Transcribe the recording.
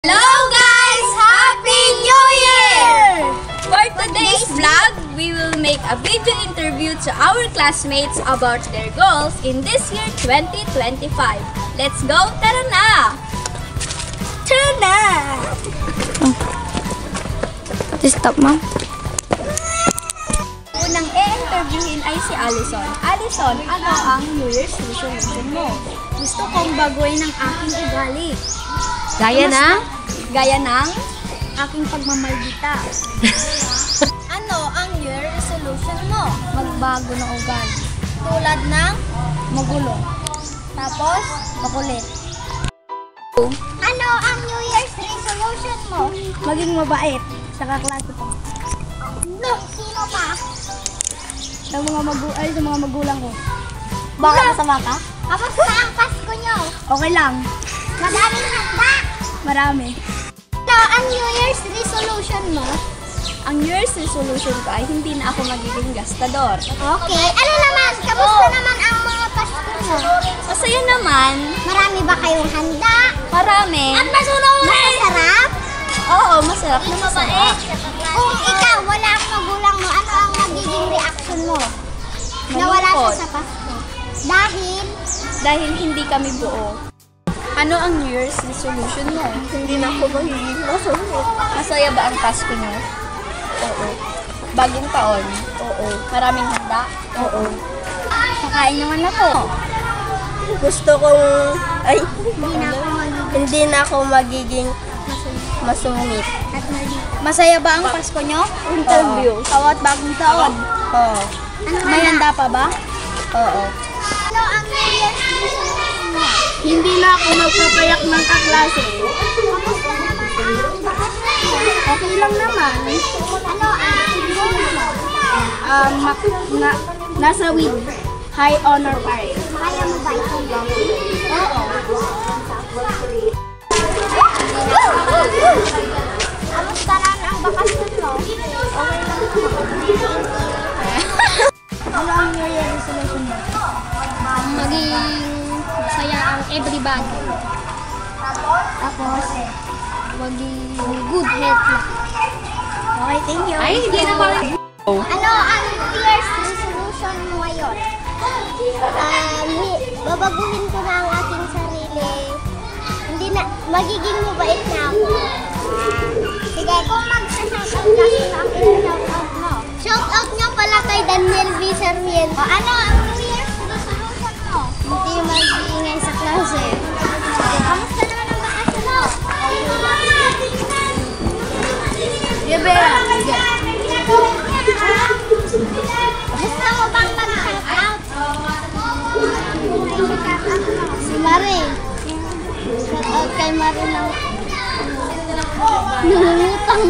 Hello guys! Happy New Year! For today's vlog, we will make a video interview to our classmates about their goals in this year 2025. Let's go! Tara na! Tara na! Stop, ma'am. Unang i-interviewin ay si Allison. Allison, ano ang New Year's resolution mo? Gusto kong baguhin ang aking ugali. Gaya ng aking pagmamaldita. Ano ang New Year resolution mo? Magbago ng ugali. Tulad ng Magulo. tapos Makulit. ano ang New Year's resolution mo? Maging mabait sa kaklase ko. No, sino pa? Sa mga magulang ko. Bakit masama ka? Kamusta ang Pasko nyo? Okay lang. Madaming handa. Marami. Ano ang New Year's resolution mo? Ang New Year's resolution ko ay hindi na ako magiging gastador. Okay. Ano naman? Kamusta naman ang mga Pasko mo? Masaya naman. Marami ba kayong handa? Marami. At masarap? Oo, masarap na masarap. Kung ikaw, wala ang magulang mo, ano ang magiging reaction mo? Nawala siya Malungkot. sa Pasko. Dahil hindi kami buo. Ano ang New Year's resolution mo? Hindi na ako magiging masungit. Masaya ba ang Pasko niyo? Oo. Bagong taon? Oo. Maraming handa? Oo. Kakain naman ako. Gusto kong... Ay, Hindi na ako magiging masungit. at maldita. Masaya ba ang Pasko niyo? Interview. Bawat bagong taon? Oo. Ano May handa pa ba? Oo. Ano ang New Year's resolution mo? Hindi na ako magpapayak ng kaklase. Okay lang naman. Ano ang goal mo? Nasa with high honor pa rin. Kaya mo ba ito? Oo. Kamusta rin ang bakasyon mo? Okay lang naman. Ano ang New Year resolution mo? Maging masaya ang everybody. Tapos, Maging good health lang. okay, thank you. Ay, hindi na pala. Ano ang New Year's resolution mo ngayon? Babaguhin ko na ang aking sarili. Hindi na, magiging mabait na ako. Sige, kung mag-shoutout ka, sino ang i-shoutout mo? Shoutout nga pala kay Daniel V. Sarmiento. Ano ang New Year's resolution mo? Hindi mag-iingay sa klase. Kamusta naman ang bakasyon mo? Gabera. Gusto mo bang mag-shoutout? Si Mari. Shout out kay Mari ng Nangungutang.